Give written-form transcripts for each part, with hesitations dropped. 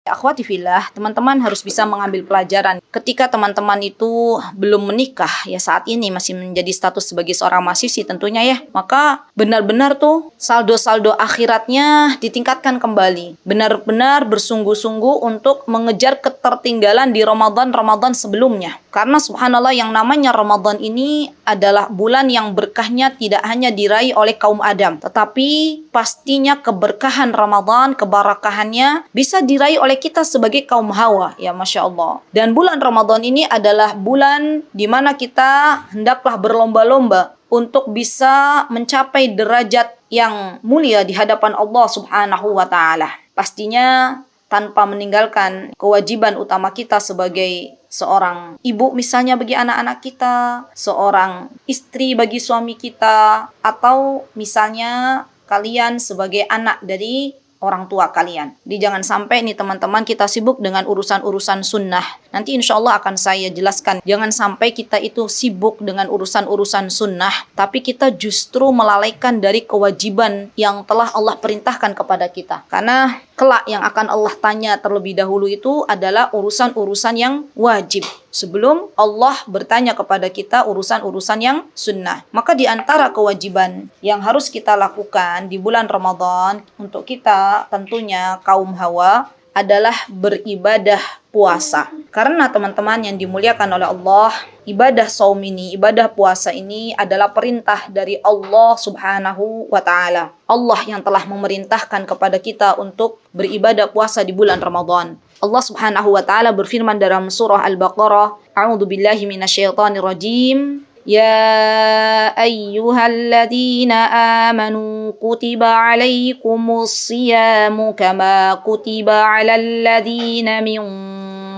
Akhwati fillah, teman-teman harus bisa mengambil pelajaran. Ketika teman-teman itu belum menikah, ya saat ini masih menjadi status sebagai seorang mahasiswi tentunya ya, maka benar-benar tuh saldo-saldo akhiratnya ditingkatkan kembali. Benar-benar bersungguh-sungguh untuk mengejar ketertinggalan di Ramadan-Ramadan sebelumnya. Karena subhanallah yang namanya Ramadan ini adalah bulan yang berkahnya tidak hanya diraih oleh kaum Adam, tetapi pastinya keberkahan Ramadan, keberkahannya bisa diraih oleh kita sebagai kaum Hawa, ya Masya Allah. Dan bulan Ramadan ini adalah bulan di mana kita hendaklah berlomba-lomba untuk bisa mencapai derajat yang mulia di hadapan Allah Subhanahu wa Ta'ala. Pastinya tanpa meninggalkan kewajiban utama kita sebagai seorang ibu misalnya bagi anak-anak kita, seorang istri bagi suami kita, atau misalnya kalian sebagai anak dari orang tua kalian. Jadi jangan sampai nih teman-teman kita sibuk dengan urusan-urusan sunnah. Nanti insya Allah akan saya jelaskan. Jangan sampai kita itu sibuk dengan urusan-urusan sunnah, tapi kita justru melalaikan dari kewajiban yang telah Allah perintahkan kepada kita. Karena kelak yang akan Allah tanya terlebih dahulu itu adalah urusan-urusan yang wajib. Sebelum Allah bertanya kepada kita urusan-urusan yang sunnah. Maka di antara kewajiban yang harus kita lakukan di bulan Ramadan untuk kita tentunya kaum Hawa adalah beribadah puasa. Karena teman-teman yang dimuliakan oleh Allah, ibadah saum ini, ibadah puasa ini adalah perintah dari Allah Subhanahu wa Ta'ala. Allah yang telah memerintahkan kepada kita untuk beribadah puasa di bulan Ramadan. Allah Subhanahu wa Ta'ala berfirman dalam surah Al-Baqarah, A'udzu billahi minasyaitonir rajim. Ya ayyuhalladzina amanu kutiba alaikumus siyamu kama kutiba alal ladzina min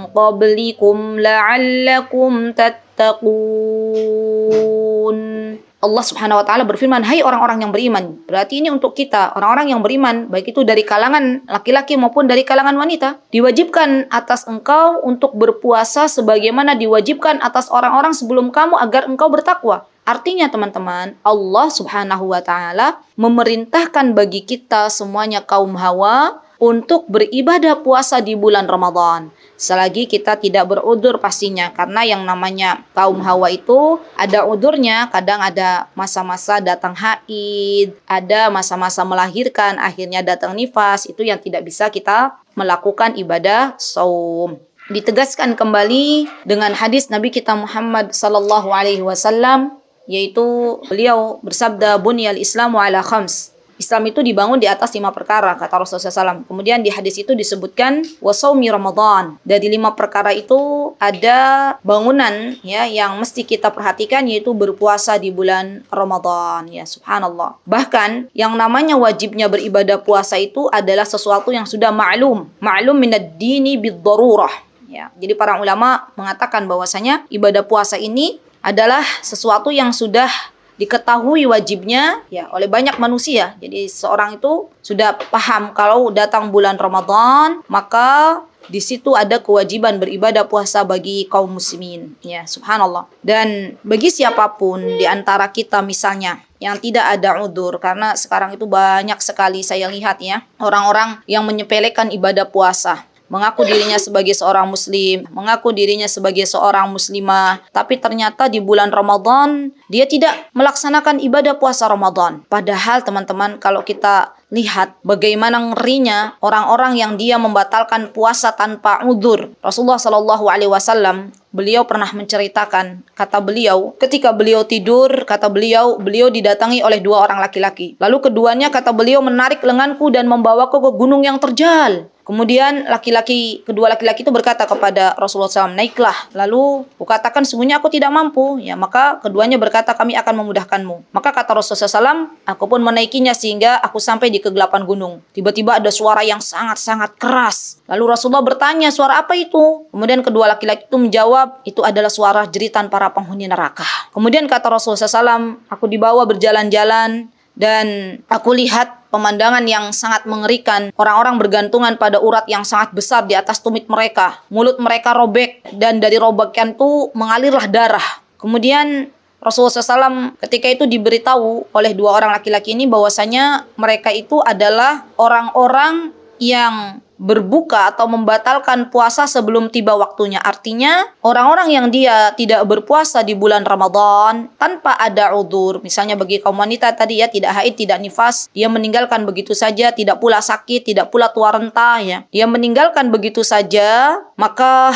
qablikum la'allakum tattaqun. Allah Subhanahu wa Ta'ala berfirman, hai orang-orang yang beriman. Berarti ini untuk kita, orang-orang yang beriman, baik itu dari kalangan laki-laki maupun dari kalangan wanita. Diwajibkan atas engkau untuk berpuasa sebagaimana diwajibkan atas orang-orang sebelum kamu agar engkau bertakwa. Artinya teman-teman, Allah Subhanahu wa Ta'ala memerintahkan bagi kita semuanya kaum Hawa untuk beribadah puasa di bulan Ramadan. Selagi kita tidak berudzur pastinya, karena yang namanya kaum Hawa itu ada udzurnya. Kadang ada masa-masa datang haid, ada masa-masa melahirkan, akhirnya datang nifas. Itu yang tidak bisa kita melakukan ibadah saum. Ditegaskan kembali dengan hadis Nabi kita Muhammad sallallahu alaihi wasallam, yaitu beliau bersabda, bunyal Islamu ala khams. Islam itu dibangun di atas 5 perkara, kata Rasulullah SAW. Kemudian di hadis itu disebutkan wasaumi Ramadan. Dari 5 perkara itu ada bangunan ya yang mesti kita perhatikan, yaitu berpuasa di bulan Ramadan. Ya subhanallah. Bahkan yang namanya wajibnya beribadah puasa itu adalah sesuatu yang sudah ma'lum minad dini bid-darurah. Ya, jadi para ulama mengatakan bahwasanya ibadah puasa ini adalah sesuatu yang sudah diketahui wajibnya ya oleh banyak manusia. Jadi seorang itu sudah paham kalau datang bulan Ramadan, maka di situ ada kewajiban beribadah puasa bagi kaum muslimin. Ya, subhanallah. Dan bagi siapapun di antara kita misalnya yang tidak ada udzur, karena sekarang itu banyak sekali saya lihat ya orang-orang yang menyepelekan ibadah puasa. Mengaku dirinya sebagai seorang muslim, mengaku dirinya sebagai seorang muslimah, tapi ternyata di bulan Ramadan dia tidak melaksanakan ibadah puasa Ramadan. Padahal teman-teman, kalau kita lihat bagaimana ngerinya orang-orang yang dia membatalkan puasa tanpa udzur. Rasulullah Shallallahu Alaihi Wasallam beliau pernah menceritakan, kata beliau, ketika beliau tidur, kata beliau didatangi oleh 2 orang laki-laki. Lalu keduanya, kata beliau, menarik lenganku dan membawaku ke gunung yang terjal. Kemudian kedua laki-laki itu berkata kepada Rasulullah SAW, naiklah. Lalu kukatakan, sungguhnya aku tidak mampu. Ya, maka keduanya berkata, kami akan memudahkanmu. Maka kata Rasulullah SAW, aku pun menaikinya sehingga aku sampai di kegelapan gunung. Tiba-tiba ada suara yang sangat-sangat keras. Lalu Rasulullah bertanya, suara apa itu? Kemudian kedua laki-laki itu menjawab, itu adalah suara jeritan para penghuni neraka. Kemudian kata Rasulullah SAW, aku dibawa berjalan-jalan dan aku lihat pemandangan yang sangat mengerikan. Orang-orang bergantungan pada urat yang sangat besar di atas tumit mereka. Mulut mereka robek dan dari robekan itu mengalirlah darah. Kemudian Rasulullah SAW ketika itu diberitahu oleh 2 orang laki-laki ini bahwasanya mereka itu adalah orang-orang yang berbuka atau membatalkan puasa sebelum tiba waktunya. Artinya orang-orang yang dia tidak berpuasa di bulan Ramadan tanpa ada udzur, misalnya bagi kaum wanita tadi ya, tidak haid, tidak nifas, dia meninggalkan begitu saja, tidak pula sakit, tidak pula tua renta ya. Dia meninggalkan begitu saja, maka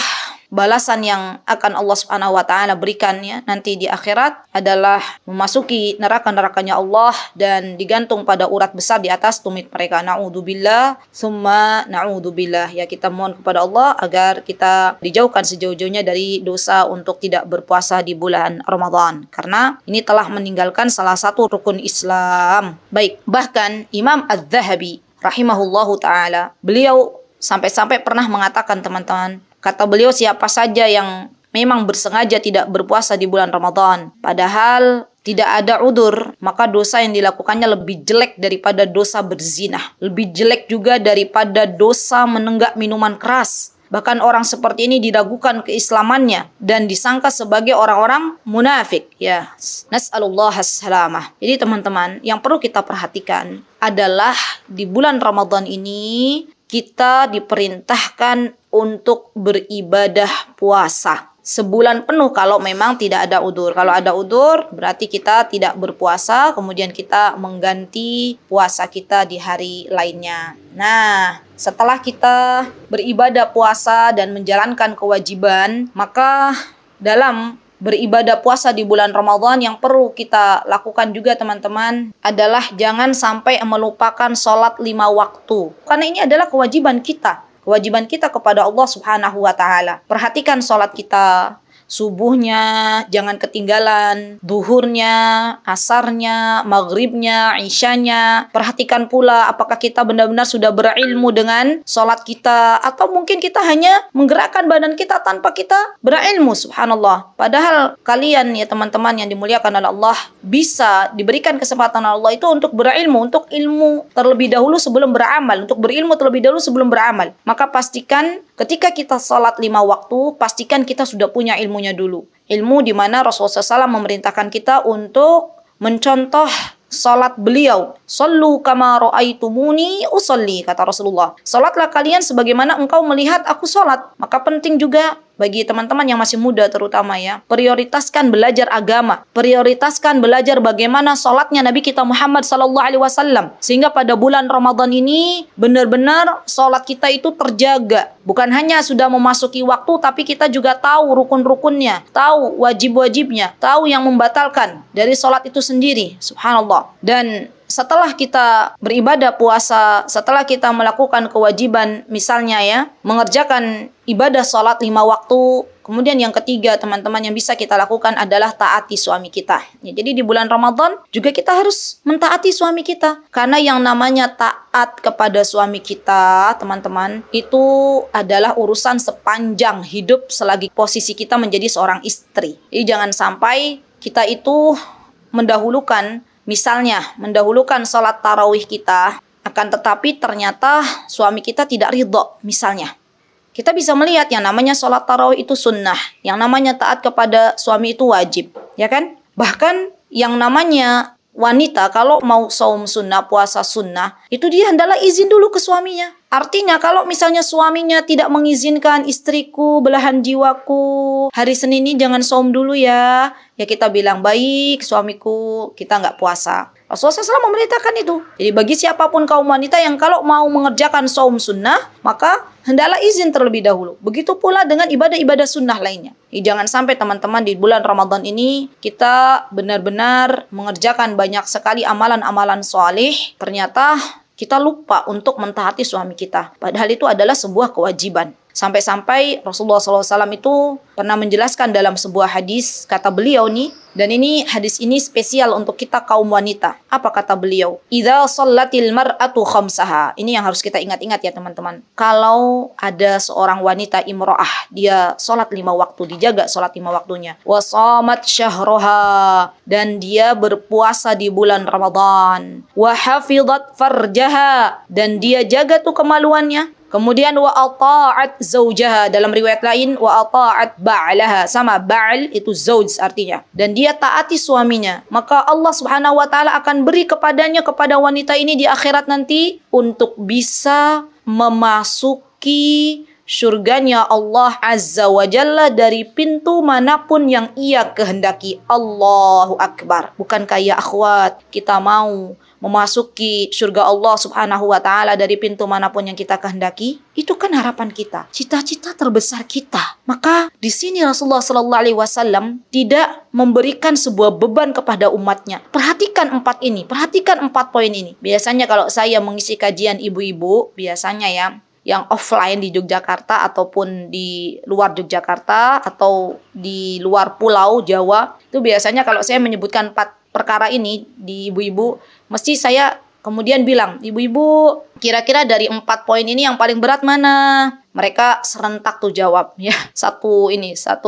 balasan yang akan Allah Subhanahu wa taala berikan ya nanti di akhirat adalah memasuki neraka-nerakanya Allah dan digantung pada urat besar di atas tumit mereka. Na'udzubillah summa na'udzubillah. Ya, kita mohon kepada Allah agar kita dijauhkan sejauh-jauhnya dari dosa untuk tidak berpuasa di bulan Ramadan, karena ini telah meninggalkan salah satu rukun Islam. Baik, bahkan Imam Az-Zahabi rahimahullahu taala, beliau sampai-sampai pernah mengatakan, teman-teman, kata beliau, siapa saja yang memang bersengaja tidak berpuasa di bulan Ramadan padahal tidak ada udzur, maka dosa yang dilakukannya lebih jelek daripada dosa berzina, lebih jelek juga daripada dosa menenggak minuman keras. Bahkan orang seperti ini diragukan keislamannya dan disangka sebagai orang-orang munafik. Ya, nas'alullah as-salamah. Jadi teman-teman, yang perlu kita perhatikan adalah di bulan Ramadan ini kita diperintahkan untuk beribadah puasa sebulan penuh kalau memang tidak ada udzur. Kalau ada udzur berarti kita tidak berpuasa, kemudian kita mengganti puasa kita di hari lainnya. Nah, setelah kita beribadah puasa dan menjalankan kewajiban, maka dalam beribadah puasa di bulan Ramadan yang perlu kita lakukan juga, teman-teman, adalah jangan sampai melupakan sholat 5 waktu. Karena ini adalah kewajiban kita. Kewajiban kita kepada Allah Subhanahu wa taala. Perhatikan sholat kita. Subuhnya jangan ketinggalan, duhurnya, asarnya, maghribnya, isyanya. Perhatikan pula apakah kita benar-benar sudah berilmu dengan sholat kita, atau mungkin kita hanya menggerakkan badan kita tanpa kita berilmu. Subhanallah. Padahal kalian ya teman-teman yang dimuliakan oleh Allah, bisa diberikan kesempatan Allah itu untuk berilmu, untuk ilmu terlebih dahulu sebelum beramal, untuk berilmu terlebih dahulu sebelum beramal. Maka pastikan ketika kita sholat 5 waktu, pastikan kita sudah punya ilmunya dulu. Ilmu di mana Rasulullah SAW memerintahkan kita untuk mencontoh salat beliau. Sallu kama ra'aitumuni usalli, kata Rasulullah. Salatlah kalian sebagaimana engkau melihat aku salat. Maka penting juga bagi teman-teman yang masih muda terutama ya, prioritaskan belajar agama, prioritaskan belajar bagaimana salatnya Nabi kita Muhammad SAW, sehingga pada bulan Ramadan ini benar-benar salat kita itu terjaga. Bukan hanya sudah memasuki waktu, tapi kita juga tahu rukun-rukunnya, tahu wajib-wajibnya, tahu yang membatalkan dari salat itu sendiri. Subhanallah. Dan setelah kita beribadah puasa, setelah kita melakukan kewajiban, misalnya ya, mengerjakan ibadah salat 5 waktu, kemudian yang ketiga teman-teman yang bisa kita lakukan adalah taati suami kita. Ya, jadi di bulan Ramadan juga kita harus mentaati suami kita. Karena yang namanya taat kepada suami kita, teman-teman, itu adalah urusan sepanjang hidup selagi posisi kita menjadi seorang istri. Jadi jangan sampai kita itu mendahulukan, misalnya mendahulukan sholat tarawih kita, akan tetapi ternyata suami kita tidak ridho misalnya. Kita bisa melihat yang namanya sholat tarawih itu sunnah, yang namanya taat kepada suami itu wajib, ya kan? Bahkan yang namanya wanita kalau mau saum sunnah, puasa sunnah, itu dia hendaklah izin dulu ke suaminya. Artinya kalau misalnya suaminya tidak mengizinkan, istriku, belahan jiwaku, hari Senin ini jangan saum dulu ya. Ya kita bilang, baik suamiku, kita nggak puasa. Rasulullah SAW memerintahkan itu. Jadi bagi siapapun kaum wanita yang kalau mau mengerjakan saum sunnah, maka hendaklah izin terlebih dahulu. Begitu pula dengan ibadah-ibadah sunnah lainnya. Jadi jangan sampai teman-teman di bulan Ramadan ini kita benar-benar mengerjakan banyak sekali amalan-amalan soleh. Ternyata kita lupa untuk mentaati suami kita. Padahal itu adalah sebuah kewajiban. Sampai-sampai Rasulullah SAW itu pernah menjelaskan dalam sebuah hadis, kata beliau nih, dan ini hadis ini spesial untuk kita kaum wanita. Apa kata beliau? Idza shallatil mar'atu khamsaha. Ini yang harus kita ingat-ingat ya teman-teman. Kalau ada seorang wanita imro'ah, dia sholat 5 waktu, dijaga sholat 5 waktunya. Wa shamat syahroha. Dan dia berpuasa di bulan Ramadan. Wa hafidhat farjaha. Dan dia jaga tuh kemaluannya. Kemudian wa ata'at zaujaha, dalam riwayat lain wa ata'at ba'laha, sama ba'al itu zauj artinya, dan dia taati suaminya, maka Allah Subhanahu wa taala akan beri kepadanya, kepada wanita ini di akhirat nanti, untuk bisa memasuki surganya Allah Azza wa Jalla dari pintu manapun yang ia kehendaki. Allahu Akbar. Bukankah ya akhwat, kita mau memasuki surga Allah Subhanahu wa taala dari pintu manapun yang kita kehendaki? Itu kan harapan kita, cita-cita terbesar kita. Maka di sini Rasulullah sallallahu alaihi wasallam tidak memberikan sebuah beban kepada umatnya. Perhatikan 4 ini, perhatikan 4 poin ini. Biasanya kalau saya mengisi kajian ibu-ibu, biasanya ya yang offline di Yogyakarta ataupun di luar Yogyakarta atau di luar pulau Jawa, itu biasanya kalau saya menyebutkan 4 perkara ini di ibu-ibu, mesti saya kemudian bilang, ibu-ibu kira-kira dari 4 poin ini yang paling berat mana? Mereka serentak tuh jawab ya, satu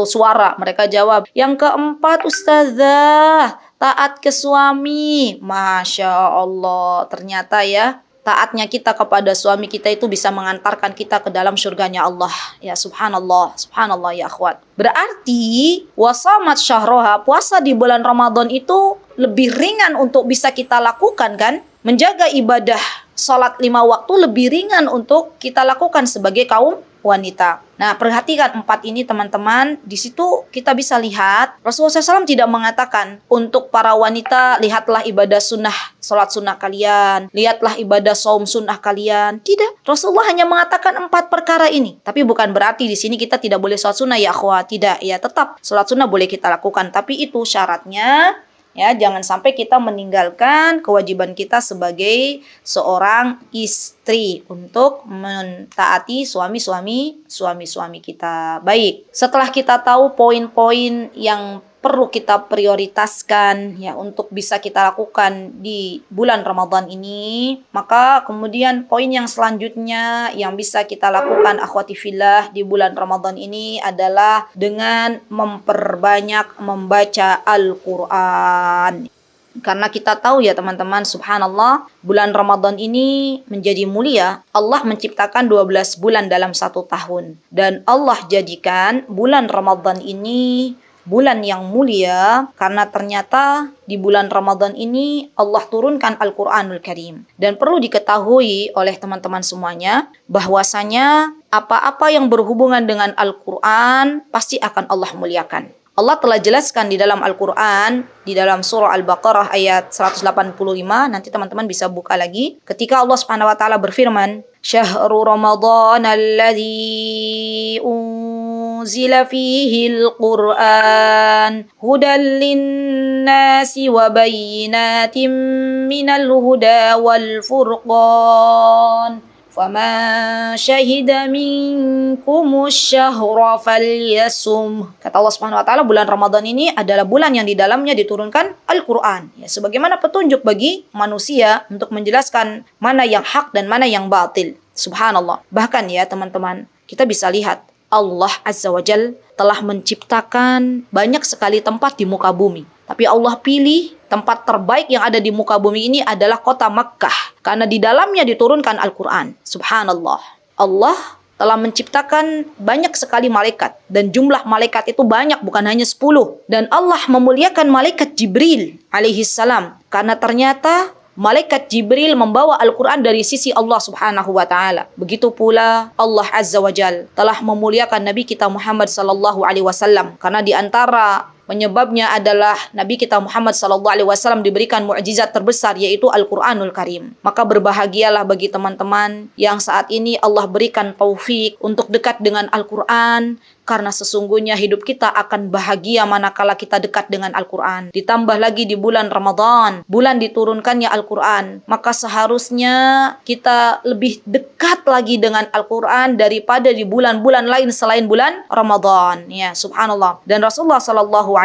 suara mereka jawab. Yang keempat, Ustazah, taat ke suami. Masya Allah, ternyata ya taatnya kita kepada suami kita itu bisa mengantarkan kita ke dalam surganya Allah. Ya subhanallah, subhanallah ya akhwat. Berarti wasamat syahroha, puasa di bulan Ramadan itu lebih ringan untuk bisa kita lakukan kan? Menjaga ibadah salat 5 waktu lebih ringan untuk kita lakukan sebagai kaum wanita. Nah, perhatikan 4 ini teman-teman. Di situ kita bisa lihat Rasulullah SAW tidak mengatakan untuk para wanita lihatlah ibadah sunnah, salat sunnah kalian, lihatlah ibadah saum sunnah kalian. Tidak. Rasulullah hanya mengatakan 4 perkara ini. Tapi bukan berarti di sini kita tidak boleh salat sunnah ya akhwat. Tidak, ya tetap salat sunnah boleh kita lakukan. Tapi itu syaratnya ya, jangan sampai kita meninggalkan kewajiban kita sebagai seorang istri untuk mentaati suami-suami kita. Baik, setelah kita tahu poin-poin yang perlu kita prioritaskan ya untuk bisa kita lakukan di bulan Ramadan ini, maka kemudian poin yang selanjutnya yang bisa kita lakukan akhwati fillah di bulan Ramadan ini adalah dengan memperbanyak membaca Al-Quran. Karena kita tahu ya teman-teman, subhanallah, bulan Ramadan ini menjadi mulia. Allah menciptakan 12 bulan dalam 1 tahun. Dan Allah jadikan bulan Ramadan ini bulan yang mulia karena ternyata di bulan Ramadan ini Allah turunkan Al-Quranul Karim. Dan perlu diketahui oleh teman-teman semuanya bahwasanya apa-apa yang berhubungan dengan Al-Quran pasti akan Allah muliakan. Allah telah jelaskan di dalam Al-Quran, di dalam surah Al-Baqarah ayat 185, nanti teman-teman bisa buka lagi. Ketika Allah Subhanahu wa taala berfirman, "Syahrul Ramadan alladzi unzila fihi al-Qur'an hudan lin-nasi wa bayyinatin minal huda wal furqan." Faman syahida minkumus syahra falyasum. Kata Allah Subhanahu wa taala, bulan Ramadan ini adalah bulan yang di dalamnya diturunkan Al-Qur'an. Ya, sebagaimana petunjuk bagi manusia untuk menjelaskan mana yang hak dan mana yang batil. Subhanallah. Bahkan ya teman-teman, kita bisa lihat Allah Azza wa Jal telah menciptakan banyak sekali tempat di muka bumi. Tapi Allah pilih tempat terbaik yang ada di muka bumi ini adalah kota Makkah. Karena di dalamnya diturunkan Al-Quran. Subhanallah. Allah telah menciptakan banyak sekali malaikat. Dan jumlah malaikat itu banyak, bukan hanya 10. Dan Allah memuliakan malaikat Jibril alaihissalam. Karena ternyata malaikat Jibril membawa Al-Quran dari sisi Allah Subhanahu wa taala. Begitu pula Allah Azza wa Jal telah memuliakan Nabi kita Muhammad sallallahu alaihi wasallam karena di antara penyebabnya adalah Nabi kita Muhammad SAW diberikan mukjizat terbesar yaitu Al-Quranul Karim. Maka berbahagialah bagi teman-teman yang saat ini Allah berikan taufik untuk dekat dengan Al-Quran. Karena sesungguhnya hidup kita akan bahagia manakala kita dekat dengan Al-Quran. Ditambah lagi di bulan Ramadan, bulan diturunkannya Al-Quran. Maka seharusnya kita lebih dekat lagi dengan Al-Quran daripada di bulan-bulan lain selain bulan Ramadan. Ya, subhanallah. Dan Rasulullah SAW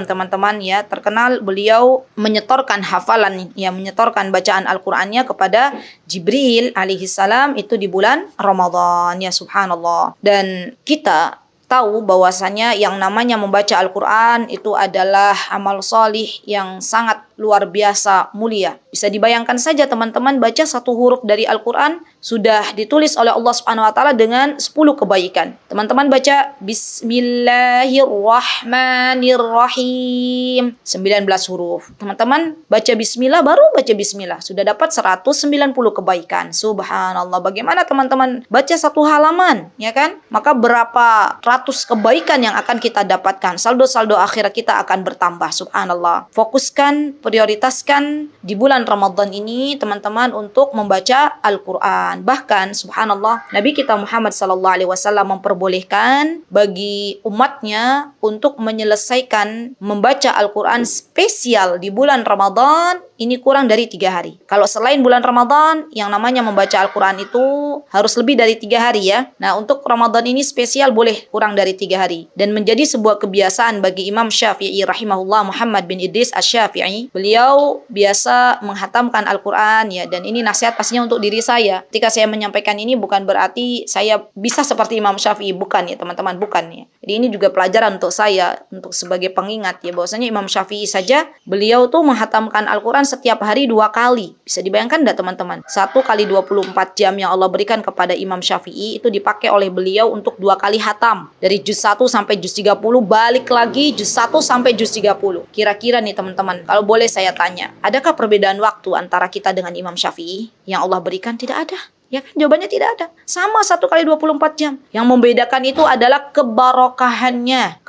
teman-teman ya terkenal beliau menyetorkan hafalan, ya menyetorkan bacaan Al-Qurannya kepada Jibril alaihissalam itu di bulan Ramadan. Ya, subhanallah. Dan kita tahu bahwasanya yang namanya membaca Al-Quran itu adalah amal solih yang sangat luar biasa mulia. Bisa dibayangkan saja teman-teman, baca satu huruf dari Al-Quran sudah ditulis oleh Allah Subhanahu wa taala dengan 10 kebaikan. Teman-teman baca Bismillahirrahmanirrahim 19 huruf. Teman-teman baca bismillah, baru baca bismillah sudah dapat 190 kebaikan. Subhanallah. Bagaimana teman-teman baca satu halaman, ya kan? Maka berapa ratus kebaikan yang akan kita dapatkan. Saldo-saldo akhirat kita akan bertambah. Subhanallah. Fokuskan, prioritaskan di bulan Ramadan ini teman-teman untuk membaca Al-Quran. Bahkan subhanallah, Nabi kita Muhammad SAW memperbolehkan bagi umatnya untuk menyelesaikan membaca Al-Quran spesial di bulan Ramadan ini kurang dari 3 hari. Kalau selain bulan Ramadan, yang namanya membaca Al-Quran itu harus lebih dari 3 hari ya. Nah, untuk Ramadan ini spesial boleh kurang dari 3 hari. Dan menjadi sebuah kebiasaan bagi Imam Syafi'i rahimahullah, Muhammad bin Idris Asy-Syafi'i. Beliau biasa menghatamkan Al-Quran ya. Dan ini nasihat pastinya untuk diri saya. Ketika saya menyampaikan ini bukan berarti saya bisa seperti Imam Syafi'i. Bukan ya teman-teman, bukan ya. Jadi ini juga pelajaran untuk saya, untuk sebagai pengingat ya. Bahwasanya Imam Syafi'i saja, beliau tuh menghatamkan Al-Quran setiap hari 2 kali. Bisa dibayangkan enggak teman-teman? 1 kali 24 jam yang Allah berikan kepada Imam Syafi'i itu dipakai oleh beliau untuk 2 kali hatam. Dari juz 1 sampai juz 30, balik lagi juz 1 sampai juz 30. Kira-kira nih teman-teman, kalau boleh saya tanya, adakah perbedaan waktu antara kita dengan Imam Syafi'i yang Allah berikan? Tidak ada. Ya kan? Jawabannya tidak ada. Sama 1 kali 24 jam. Yang membedakan itu adalah kebarokahannya.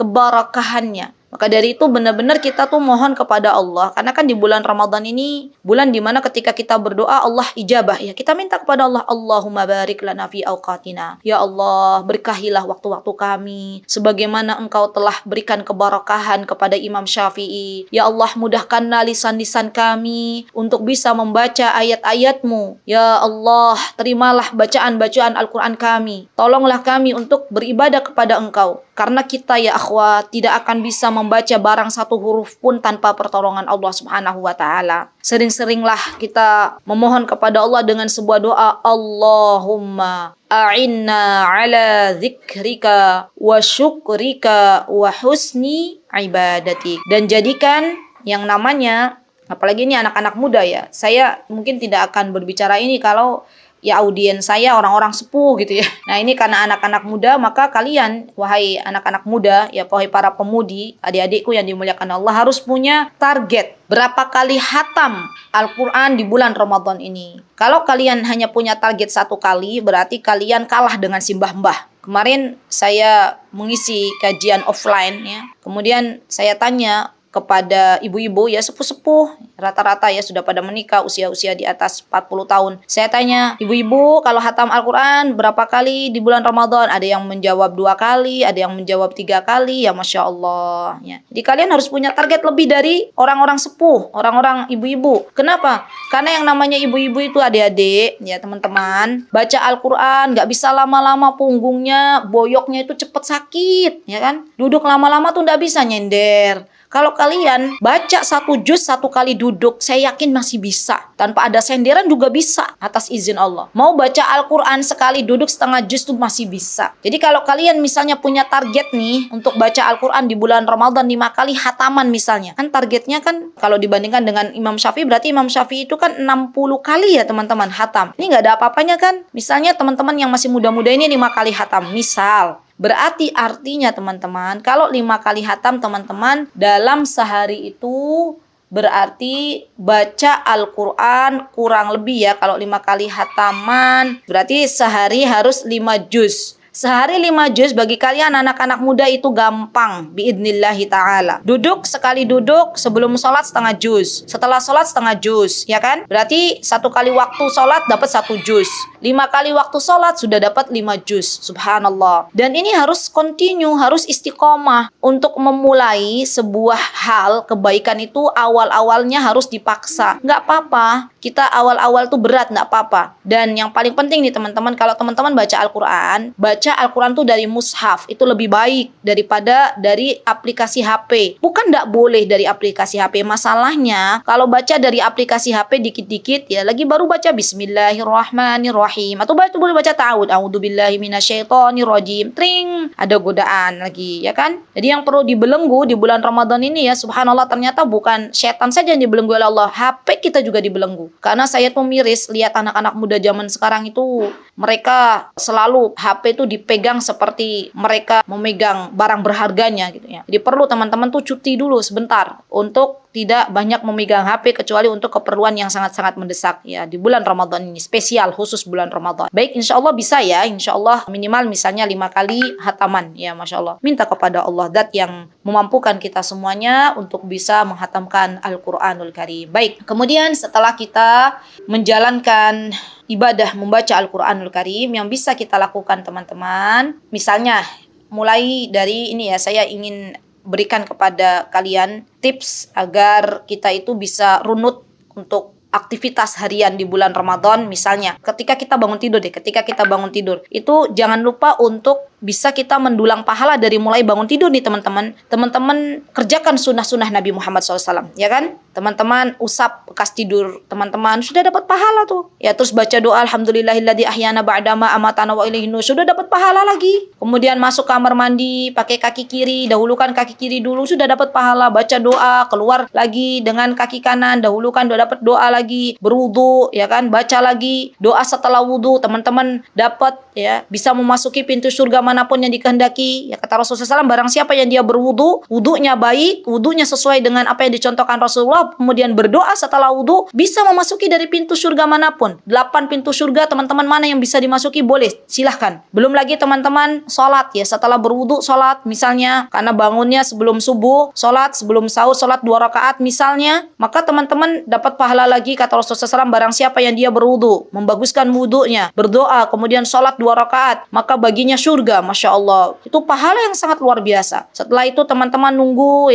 Maka dari itu benar-benar kita tuh mohon kepada Allah. Karena kan di bulan Ramadan ini, bulan dimana ketika kita berdoa Allah ijabah ya. Kita minta kepada Allah, Allahumma barik lana fi awqatina. Ya Allah, berkahilah waktu-waktu kami. Sebagaimana Engkau telah berikan keberkahan kepada Imam Syafi'i. Ya Allah, mudahkanlah lisan-lisan kami untuk bisa membaca ayat-ayat-Mu. Ya Allah, terimalah bacaan-bacaan Al-Quran kami. Tolonglah kami untuk beribadah kepada Engkau. Karena kita ya akhwat tidak akan bisa membaca barang satu huruf pun tanpa pertolongan Allah Subhanahu wa taala. Sering-seringlah kita memohon kepada Allah dengan sebuah doa, Allahumma a'inna ala dzikrika wa syukrika wa husni ibadatik. Dan jadikan yang namanya, apalagi ini anak-anak muda ya. Saya mungkin tidak akan berbicara ini kalau ya audiens saya orang-orang sepuh gitu ya. Nah ini karena anak-anak muda, maka kalian wahai anak-anak muda ya, wahai para pemudi, adik-adikku yang dimuliakan Allah, harus punya target berapa kali hatam Al-Quran di bulan Ramadan ini. Kalau kalian hanya punya target 1 kali, berarti kalian kalah dengan simbah-mbah. Kemarin saya mengisi kajian offline ya. Kemudian saya tanya kepada ibu-ibu ya, sepuh-sepuh, rata-rata ya sudah pada menikah, usia-usia di atas 40 tahun. Saya tanya, ibu-ibu kalau hatam Al-Quran berapa kali di bulan Ramadan? Ada yang menjawab 2 kali, ada yang menjawab 3 kali, ya Masya Allah. Ya. Jadi kalian harus punya target lebih dari orang-orang sepuh, orang-orang ibu-ibu. Kenapa? Karena yang namanya ibu-ibu itu adik-adik, ya teman-teman, baca Al-Quran gak bisa lama-lama, punggungnya, boyoknya itu cepet sakit, ya kan? Duduk lama-lama tuh gak bisa nyender. Kalau kalian baca 1 juz 1 kali duduk, saya yakin masih bisa. Tanpa ada senderan juga bisa, atas izin Allah. Mau baca Al-Quran sekali duduk setengah juz tuh masih bisa. Jadi kalau kalian misalnya punya target nih untuk baca Al-Quran di bulan Ramadan 5 kali hataman misalnya. Kan targetnya kan kalau dibandingkan dengan Imam Syafi'i, berarti Imam Syafi'i itu kan 60 kali ya teman-teman hatam. Ini nggak ada apa-apanya kan? Misalnya teman-teman yang masih muda-muda ini 5 kali hatam. Misal. Berarti artinya teman-teman, kalau 5 kali hatam teman-teman dalam sehari itu berarti baca Al-Quran kurang lebih ya. Kalau 5 kali hataman berarti sehari harus 5 juz. Sehari 5 juz bagi kalian anak-anak muda itu gampang biidnillahi ta'ala. Duduk sekali duduk sebelum sholat setengah juz. Setelah sholat setengah juz, ya kan? Berarti 1 kali waktu sholat dapat 1 juz. 5 kali waktu sholat sudah dapat 5 juz. Subhanallah. Dan ini harus continue, harus istiqomah. Untuk memulai sebuah hal, kebaikan itu awal-awalnya harus dipaksa. Nggak apa-apa. Kita awal-awal tuh berat, nggak apa-apa. Dan yang paling penting nih teman-teman, kalau teman-teman baca Al-Quran, baca Al-Quran tuh dari mushaf, itu lebih baik daripada dari aplikasi HP. Bukan nggak boleh dari aplikasi HP, masalahnya kalau baca dari aplikasi HP dikit-dikit ya, lagi baru baca Bismillahirrahmanirrahim Bismillahirrahmanirrahim. Atau boleh baca ta'awud. A'udzubillahi minasyaitonirrajim. Tring, ada godaan lagi, ya kan? Jadi yang perlu dibelenggu di bulan Ramadan ini ya, subhanallah, ternyata bukan setan saja yang dibelenggu oleh Allah, HP kita juga dibelenggu. Karena saya tuh miris lihat anak-anak muda zaman sekarang itu, mereka selalu HP itu dipegang seperti mereka memegang barang berharganya gitu ya. Jadi perlu teman-teman tuh cuti dulu sebentar untuk tidak banyak memegang HP kecuali untuk keperluan yang sangat-sangat mendesak ya di bulan Ramadan ini, spesial khusus bulan Ramadan. Baik, insya Allah bisa ya, insya Allah minimal misalnya 5 kali hataman ya, Masya Allah. Minta kepada Allah zat yang memampukan kita semuanya untuk bisa menghatamkan Al-Quranul Karim. Baik, kemudian setelah kita menjalankan ibadah membaca Al-Quranul Karim, yang bisa kita lakukan teman-teman, misalnya mulai dari ini ya, saya ingin berikan kepada kalian tips agar kita itu bisa runut untuk aktivitas harian di bulan Ramadan. Misalnya ketika kita bangun tidur itu jangan lupa untuk bisa kita mendulang pahala dari mulai bangun tidur nih teman-teman. Teman-teman kerjakan sunnah-sunnah Nabi Muhammad SAW, ya kan? Teman-teman usap bekas tidur, teman-teman sudah dapat pahala tuh. Ya, terus baca doa Alhamdulillahilladzi ahyana ba'dama amatana wa ilaihin nusyur, sudah dapat pahala lagi. Kemudian masuk kamar mandi, pakai kaki kiri, dahulukan kaki kiri dulu, sudah dapat pahala. Baca doa, keluar lagi dengan kaki kanan, dahulukan, sudah dapat doa lagi. Berwudu, ya kan? Baca lagi doa setelah wudu, teman-teman dapat ya bisa memasuki pintu surga manapun yang dikehendaki. Ya kata Rasulullah SAW, barang siapa yang dia berwudu, wudunya baik, wudunya sesuai dengan apa yang dicontohkan Rasulullah, kemudian berdoa setelah wudu, bisa memasuki dari pintu surga manapun. 8 pintu surga, teman-teman mana yang bisa dimasuki, boleh, silahkan. Belum lagi teman-teman sholat ya, setelah berwudu sholat, misalnya karena bangunnya sebelum subuh, sholat sebelum sahur, sholat 2 rakaat misalnya, maka teman-teman dapat pahala lagi. Kata Rasulullah SAW, barang siapa yang dia berwudu, membaguskan wudunya, berdoa, kemudian sholat 2 rakaat, maka baginya surga. Masya Allah, itu pahala yang sangat luar biasa. Setelah itu teman-teman nunggu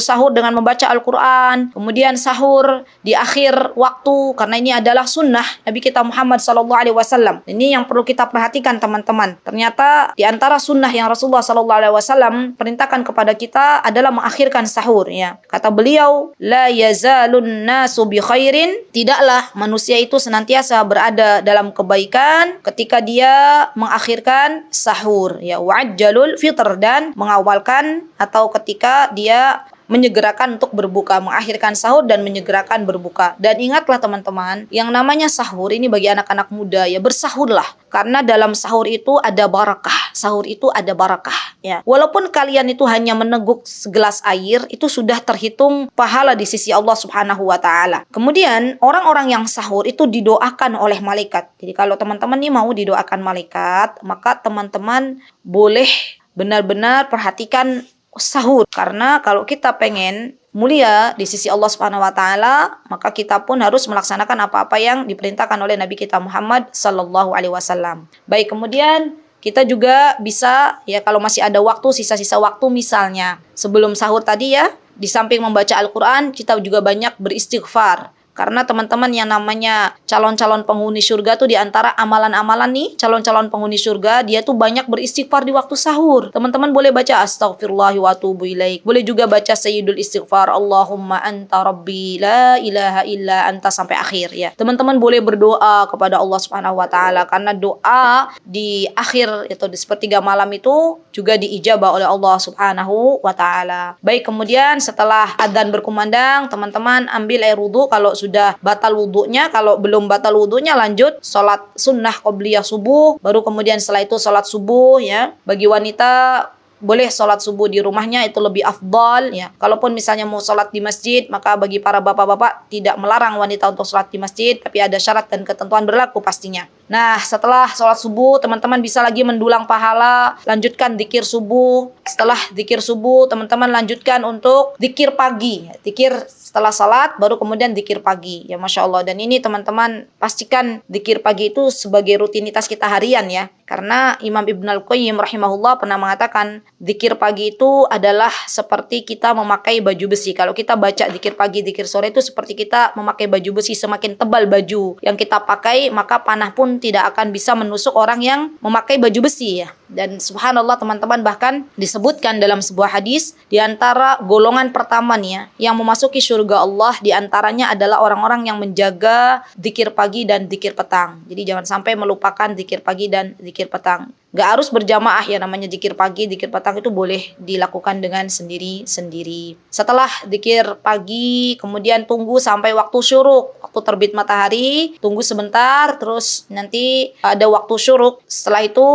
sahur dengan membaca Al-Quran, kemudian sahur di akhir waktu, karena ini adalah sunnah Nabi kita Muhammad SAW. Ini yang perlu kita perhatikan teman-teman. Ternyata di antara sunnah yang Rasulullah SAW perintahkan kepada kita adalah mengakhirkan sahur ya. Kata beliau, la yazalun nasu bi khairin, tidaklah manusia itu senantiasa berada dalam kebaikan ketika dia mengakhirkan sahur ya, wa'ajjalul fitr, dan mengawalkan atau ketika dia menyegerakan untuk berbuka, mengakhirkan sahur dan menyegerakan berbuka. Dan ingatlah teman-teman, yang namanya sahur ini bagi anak-anak muda ya, bersahurlah. Karena dalam sahur itu ada barakah. Sahur itu ada barakah ya. Walaupun kalian itu hanya meneguk segelas air, itu sudah terhitung pahala di sisi Allah Subhanahu wa taala. Kemudian orang-orang yang sahur itu didoakan oleh malaikat. Jadi kalau teman-teman nih mau didoakan malaikat, maka teman-teman boleh benar-benar perhatikan sahur, karena kalau kita pengen mulia di sisi Allah Subhanahu wa taala, maka kita pun harus melaksanakan apa-apa yang diperintahkan oleh Nabi kita Muhammad sallallahu alaihi wasallam. Baik, kemudian kita juga bisa ya, kalau masih ada waktu, sisa-sisa waktu, misalnya sebelum sahur tadi ya, di samping membaca Al-Qur'an, kita juga banyak beristighfar. Karena teman-teman yang namanya calon-calon penghuni surga tuh, di antara amalan-amalan nih, calon-calon penghuni surga, dia tuh banyak beristighfar di waktu sahur. Teman-teman boleh baca astaghfirullah wa atubu ilaik. Boleh juga baca sayyidul istighfar, Allahumma anta rabbi la ilaha illa anta, sampai akhir ya. Teman-teman boleh berdoa kepada Allah Subhanahu wa taala, karena doa di akhir itu di sepertiga malam itu juga diijabah oleh Allah Subhanahu wa taala. Baik, kemudian setelah adzan berkumandang, teman-teman ambil air wudu kalau sudah batal wudunya. Kalau belum batal wudunya, lanjut sholat sunnah qobliyah subuh, baru kemudian setelah itu sholat subuh ya. Bagi wanita boleh sholat subuh di rumahnya, itu lebih afdal ya. Kalaupun misalnya mau sholat di masjid, maka bagi para bapak-bapak tidak melarang wanita untuk sholat di masjid, tapi ada syarat dan ketentuan berlaku pastinya. Nah, setelah sholat subuh, teman-teman bisa lagi mendulang pahala, lanjutkan zikir subuh. Setelah zikir subuh, teman-teman lanjutkan untuk zikir pagi. Zikir setelah salat, baru kemudian zikir pagi. Ya, Masya Allah. Dan ini teman-teman pastikan zikir pagi itu sebagai rutinitas kita harian ya. Karena Imam Ibn Al-Qayyim rahimahullah pernah mengatakan, zikir pagi itu adalah seperti kita memakai baju besi. Kalau kita baca zikir pagi, zikir sore, itu seperti kita memakai baju besi. Semakin tebal baju yang kita pakai, maka panah pun tidak akan bisa menusuk orang yang memakai baju besi ya. Dan subhanallah teman-teman, bahkan disebutkan dalam sebuah hadis, di antara golongan pertama nih ya, yang memasuki surga Allah, di antaranya adalah orang-orang yang menjaga zikir pagi dan zikir petang. Jadi jangan sampai melupakan zikir pagi dan zikir petang. Gak harus berjamaah ya, namanya zikir pagi, zikir petang itu boleh dilakukan dengan sendiri-sendiri. Setelah zikir pagi, kemudian tunggu sampai waktu syuruk, waktu terbit matahari, tunggu sebentar, terus nanti ada waktu syuruk. Setelah itu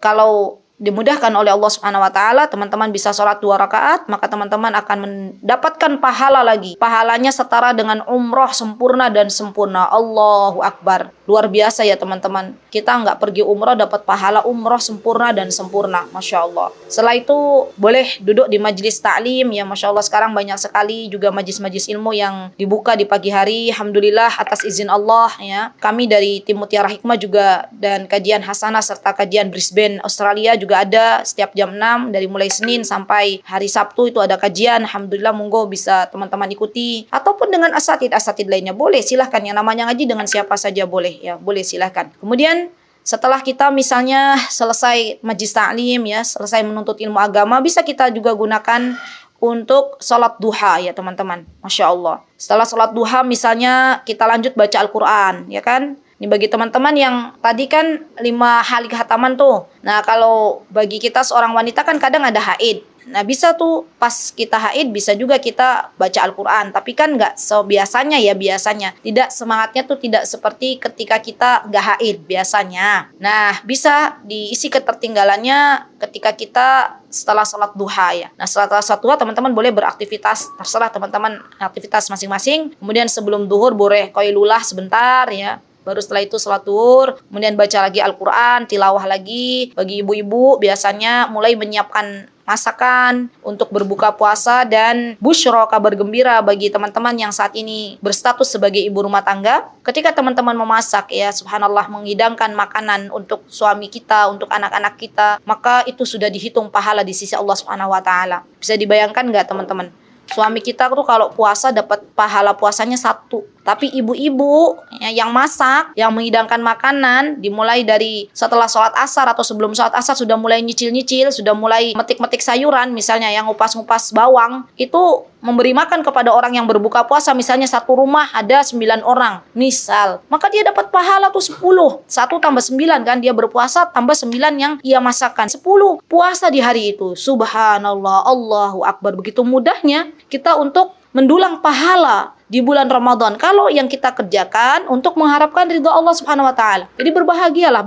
kalau dimudahkan oleh Allah Subhanahu wa taala, teman-teman bisa sholat 2 rakaat, maka teman-teman akan mendapatkan pahala lagi. Pahalanya setara dengan umroh sempurna dan sempurna. Allahu Akbar. Luar biasa ya teman-teman. Kita nggak pergi umroh dapat pahala umroh sempurna dan sempurna. Masya Allah. Setelah itu boleh duduk di majelis ta'lim ya. Masya Allah, sekarang banyak sekali juga majelis-majelis ilmu yang dibuka di pagi hari. Alhamdulillah atas izin Allah ya. Kami dari tim Mutiara Hikmah juga, dan kajian Hasanah serta kajian Brisbane Australia juga ada setiap jam 6 dari mulai Senin sampai hari Sabtu itu ada kajian. Alhamdulillah, monggo bisa teman-teman ikuti, ataupun dengan asatid lainnya boleh, silahkan. Yang namanya ngaji dengan siapa saja boleh ya, boleh silahkan. Kemudian setelah kita misalnya selesai majlis ta'lim ya, selesai menuntut ilmu agama, bisa kita juga gunakan untuk sholat duha ya teman-teman. Masya Allah. Setelah sholat duha misalnya kita lanjut baca Al-Quran ya kan. Ini bagi teman-teman yang tadi kan 5 hari khataman tuh. Nah kalau bagi kita seorang wanita kan kadang ada haid. Nah bisa tuh pas kita haid bisa juga kita baca Al-Quran. Tapi kan nggak sebiasanya ya, biasanya. Tidak, semangatnya tuh tidak seperti ketika kita nggak haid biasanya. Nah bisa diisi ketertinggalannya ketika kita setelah sholat duha ya. Nah setelah sholat duha teman-teman boleh beraktivitas, terserah teman-teman aktivitas masing-masing. Kemudian sebelum duhur boleh qailulah sebentar ya. Baru setelah itu sholat duhur, kemudian baca lagi Al-Quran, tilawah lagi. Bagi ibu-ibu biasanya mulai menyiapkan masakan untuk berbuka puasa, dan busyra, kabar gembira bagi teman-teman yang saat ini berstatus sebagai ibu rumah tangga. Ketika teman-teman memasak ya, subhanallah, menghidangkan makanan untuk suami kita, untuk anak-anak kita, maka itu sudah dihitung pahala di sisi Allah Subhanahu wa taala. Bisa dibayangkan nggak teman-teman? Suami kita tuh kalau puasa dapat pahala puasanya 1. Tapi ibu-ibu ya, yang masak, yang menghidangkan makanan, dimulai dari setelah sholat asar atau sebelum sholat asar sudah mulai nyicil-nyicil, sudah mulai metik-metik sayuran, misalnya yang ngupas-ngupas bawang, itu memberi makan kepada orang yang berbuka puasa. Misalnya satu rumah ada 9 orang, misal, maka dia dapat pahala tuh 10. 1 tambah 9 kan, dia berpuasa tambah 9 yang ia masakkan. 10 puasa di hari itu. Subhanallah, Allahu Akbar. Begitu mudahnya kita untuk mendulang pahala di bulan Ramadan kalau yang kita kerjakan untuk mengharapkan ridha Allah Subhanahu wa taala. Jadi berbahagialah.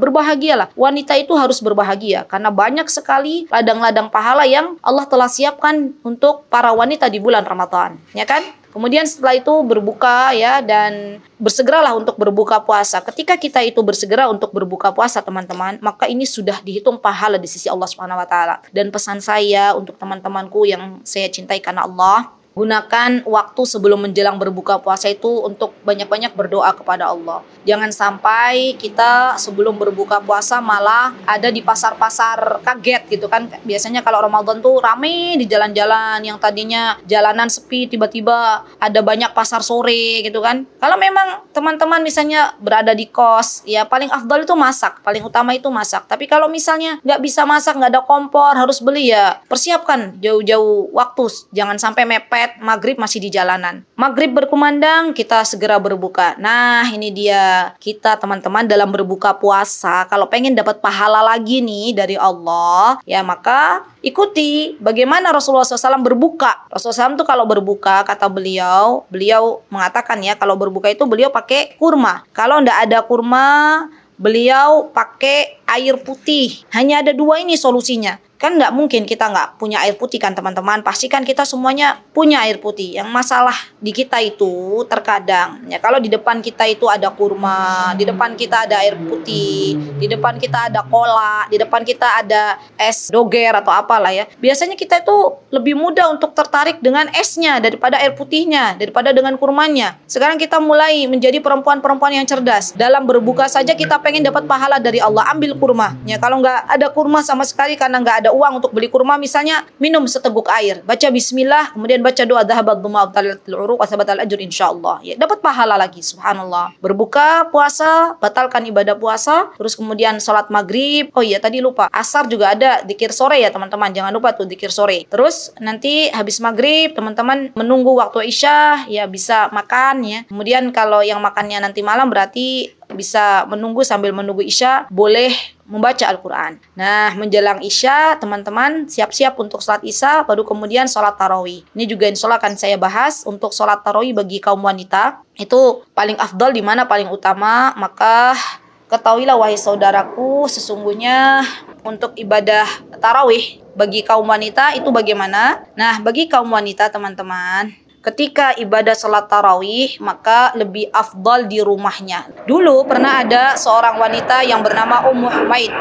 Wanita itu harus berbahagia karena banyak sekali ladang-ladang pahala yang Allah telah siapkan untuk para wanita di bulan Ramadan, ya kan? Kemudian setelah itu berbuka ya, dan bersegeralah untuk berbuka puasa. Ketika kita itu bersegera untuk berbuka puasa teman-teman, maka ini sudah dihitung pahala di sisi Allah Subhanahu wa taala. Dan pesan saya untuk teman-temanku yang saya cintai karena Allah, gunakan waktu sebelum menjelang berbuka puasa itu untuk banyak-banyak berdoa kepada Allah. Jangan sampai kita sebelum berbuka puasa malah ada di pasar-pasar kaget gitu kan. Biasanya kalau Ramadan tuh rame di jalan-jalan, yang tadinya jalanan sepi tiba-tiba ada banyak pasar sore gitu kan. Kalau memang teman-teman misalnya berada di kos, ya paling afdal itu masak, paling utama itu masak. Tapi kalau misalnya nggak bisa masak, nggak ada kompor, harus beli, ya persiapkan jauh-jauh waktu. Jangan sampai mepet maghrib masih di jalanan. Maghrib berkumandang, kita segera berbuka. Nah ini dia, kita teman-teman dalam berbuka puasa, kalau pengen dapat pahala lagi nih dari Allah, ya maka ikuti bagaimana Rasulullah SAW berbuka. Rasulullah SAW tuh kalau berbuka, kata beliau mengatakan ya, kalau berbuka itu beliau pakai kurma. Kalau ndak ada kurma, beliau pakai air putih. Hanya ada 2 ini solusinya. Kan nggak mungkin kita nggak punya air putih kan teman-teman. Pastikan kita semuanya punya air putih. Yang masalah di kita itu terkadang ya, kalau di depan kita itu ada kurma, di depan kita ada air putih, di depan kita ada cola, di depan kita ada es doger atau apalah ya, biasanya kita itu lebih mudah untuk tertarik dengan esnya daripada air putihnya, daripada dengan kurmanya. Sekarang kita mulai menjadi perempuan-perempuan yang cerdas. Dalam berbuka saja kita pengen dapat pahala dari Allah, ambil kurma ya. Kalau nggak ada kurma sama sekali karena nggak ada uang untuk beli kurma misalnya, minum seteguk air, baca bismillah, kemudian baca doa dhahabat dhumma abtalatil uruq wa thabatal ajr insyaallah. Ya, dapat pahala lagi, subhanallah. Berbuka puasa, batalkan ibadah puasa, terus kemudian sholat maghrib. Oh iya, tadi lupa. Asar juga ada dzikir sore ya, teman-teman. Jangan lupa tuh dzikir sore. Terus nanti habis maghrib, teman-teman menunggu waktu isya, ya bisa makan ya. Kemudian kalau yang makannya nanti malam berarti bisa menunggu sambil menunggu isya, boleh membaca Al-Quran. Nah, menjelang isya, teman-teman siap-siap untuk sholat isya, baru kemudian sholat tarawih. Ini juga insya Allah akan saya bahas untuk sholat tarawih bagi kaum wanita. Itu paling afdal, di mana paling utama. Maka ketahuilah wahai saudaraku, sesungguhnya untuk ibadah tarawih bagi kaum wanita itu bagaimana? Nah, bagi kaum wanita teman-teman, ketika ibadah sholat tarawih, maka lebih afdal di rumahnya. Dulu pernah ada seorang wanita yang bernama Ummu Humaid.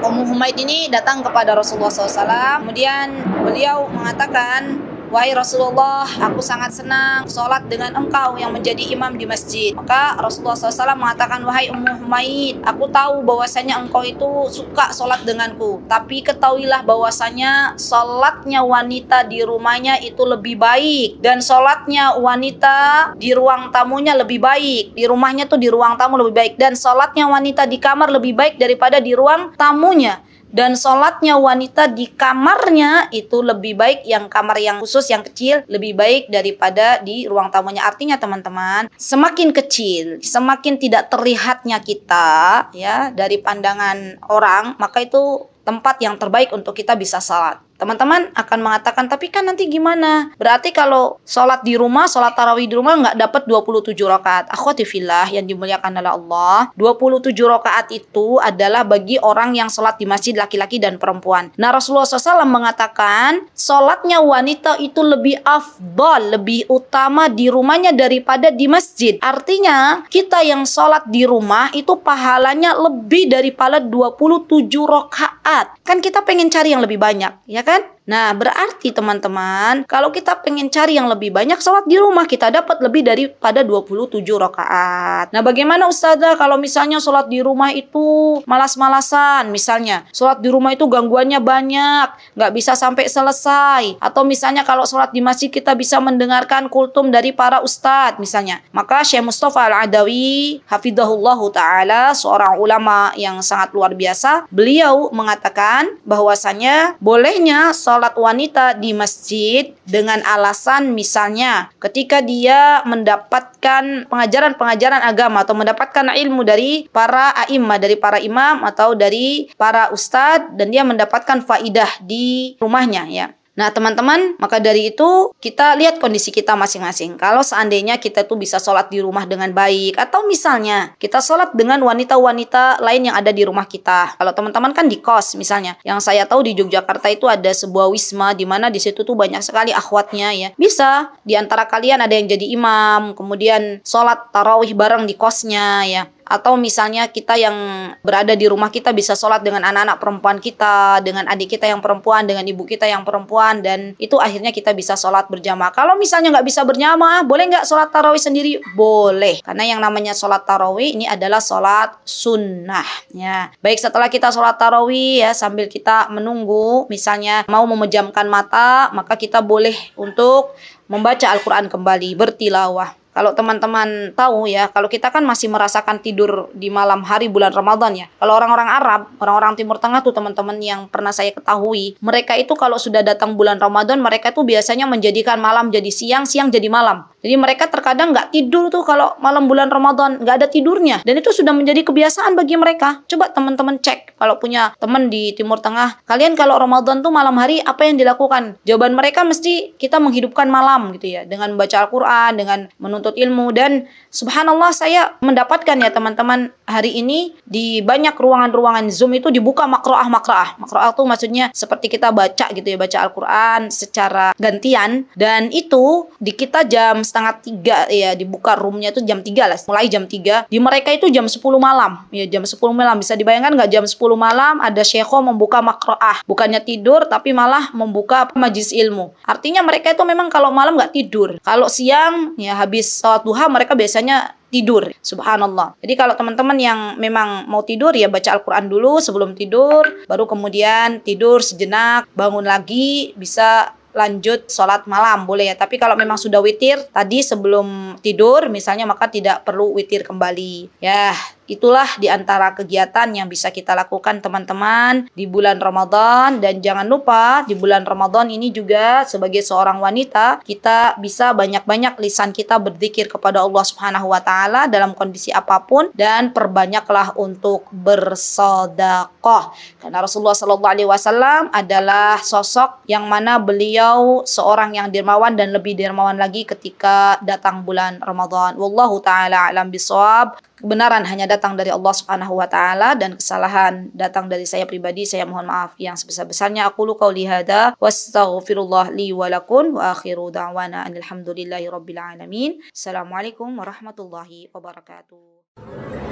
Ummu Humaid ini datang kepada Rasulullah SAW. Kemudian beliau mengatakan, wahai Rasulullah, aku sangat senang sholat dengan engkau yang menjadi imam di masjid. Maka Rasulullah SAW mengatakan, wahai Ummu Humaid, aku tahu bahwasanya engkau itu suka sholat denganku. Tapi ketahuilah bahwasanya sholatnya wanita di rumahnya itu lebih baik. Dan sholatnya wanita di ruang tamunya lebih baik. Di rumahnya tuh di ruang tamu lebih baik. Dan sholatnya wanita di kamar lebih baik daripada di ruang tamunya. Dan sholatnya wanita di kamarnya itu lebih baik, yang kamar yang khusus yang kecil lebih baik daripada di ruang tamunya. Artinya teman-teman, semakin kecil, semakin tidak terlihatnya kita ya dari pandangan orang, maka itu tempat yang terbaik untuk kita bisa sholat. Teman-teman akan mengatakan, tapi kan nanti gimana? Berarti kalau sholat di rumah, sholat tarawih di rumah nggak dapat 27 rakaat. Akhwati fillah yang dimuliakan oleh Allah, 27 rakaat itu adalah bagi orang yang sholat di masjid laki-laki dan perempuan. Nah, Rasulullah SAW mengatakan, sholatnya wanita itu lebih afdal, lebih utama di rumahnya daripada di masjid. Artinya, kita yang sholat di rumah itu pahalanya lebih daripada 27 rakaat. Kan kita pengen cari yang lebih banyak, ya kan? Nah, berarti teman-teman, kalau kita pengen cari yang lebih banyak, sholat di rumah kita dapat lebih daripada 27 rakaat. Nah, bagaimana Ustazah kalau misalnya sholat di rumah itu malas-malasan? Misalnya, sholat di rumah itu gangguannya banyak, nggak bisa sampai selesai. Atau misalnya kalau sholat di masjid kita bisa mendengarkan kultum dari para ustadz misalnya. Maka Syekh Mustafa Al-Adawi, hafidhahullahu ta'ala, seorang ulama yang sangat luar biasa, beliau mengatakan bahwasanya bolehnya sholat wanita di masjid dengan alasan misalnya ketika dia mendapatkan pengajaran-pengajaran agama atau mendapatkan ilmu dari para a'immah, dari para imam atau dari para ustadz, dan dia mendapatkan faidah di rumahnya ya. Nah teman-teman, maka dari itu kita lihat kondisi kita masing-masing. Kalau seandainya kita tuh bisa sholat di rumah dengan baik, atau misalnya kita sholat dengan wanita-wanita lain yang ada di rumah kita. Kalau teman-teman kan di kos misalnya, yang saya tahu di Yogyakarta itu ada sebuah wisma di mana di situ tuh banyak sekali akhwatnya ya. Bisa di antara kalian ada yang jadi imam, kemudian sholat tarawih bareng di kosnya ya. Atau misalnya kita yang berada di rumah kita bisa sholat dengan anak-anak perempuan kita, dengan adik kita yang perempuan, dengan ibu kita yang perempuan, dan itu akhirnya kita bisa sholat berjamaah. Kalau misalnya nggak bisa berjamaah, boleh nggak sholat tarawih sendiri? Boleh, karena yang namanya sholat tarawih ini adalah sholat sunnah ya. Baik, setelah kita sholat tarawih ya, sambil kita menunggu misalnya mau memejamkan mata, maka kita boleh untuk membaca Al-Quran kembali, bertilawah. Kalau teman-teman tahu ya, kalau kita kan masih merasakan tidur di malam hari bulan Ramadan ya. Kalau orang-orang Arab, orang-orang Timur Tengah tuh teman-teman yang pernah saya ketahui, mereka itu kalau sudah datang bulan Ramadan, mereka tuh biasanya menjadikan malam jadi siang, siang jadi malam. Jadi mereka terkadang nggak tidur tuh kalau malam bulan Ramadan, nggak ada tidurnya. Dan itu sudah menjadi kebiasaan bagi mereka. Coba teman-teman cek, kalau punya teman di Timur Tengah, kalian kalau Ramadan tuh malam hari apa yang dilakukan? Jawaban mereka mesti kita menghidupkan malam gitu ya, dengan membaca Al-Quran, dengan menuntut ilmu. Dan subhanallah saya mendapatkan ya teman-teman, hari ini di banyak ruangan-ruangan Zoom itu dibuka makroah. Makroah itu maksudnya seperti kita baca gitu ya, baca Al-Quran secara gantian. Dan itu di kita jam 12:30 2:30 ya, dibuka roomnya itu jam 3 lah, mulai jam 3. Di mereka itu jam 10 malam. Ya, jam 10 malam. Bisa dibayangkan nggak, jam 10 malam ada syekho membuka makroah. Bukannya tidur, tapi malah membuka majlis ilmu. Artinya mereka itu memang kalau malam nggak tidur. Kalau siang, ya habis sholat duha, mereka biasanya tidur. Subhanallah. Jadi kalau teman-teman yang memang mau tidur, ya baca Al-Quran dulu sebelum tidur, baru kemudian tidur sejenak, bangun lagi, bisa lanjut sholat malam, boleh ya. Tapi kalau memang sudah witir tadi sebelum tidur misalnya, maka tidak perlu witir kembali. Ya, itulah di antara kegiatan yang bisa kita lakukan teman-teman di bulan Ramadan. Dan jangan lupa di bulan Ramadan ini juga sebagai seorang wanita, kita bisa banyak-banyak lisan kita berzikir kepada Allah Subhanahu wa taala dalam kondisi apapun, dan perbanyaklah untuk bersedekah. Karena Rasulullah sallallahu alaihi wasallam adalah sosok yang mana beliau seorang yang dermawan dan lebih dermawan lagi ketika datang bulan Ramadan. Wallahu taala alam bisawab. Kebenaran hanya datang dari Allah Subhanahu wa taala, dan kesalahan datang dari saya pribadi. Saya mohon maaf yang sebesar-besarnya. Aqulu qauli hadza wastaghfirullah li wa lakum wa akhiru da'wana alhamdulillahi rabbil alamin. Assalamualaikum warahmatullahi wabarakatuh.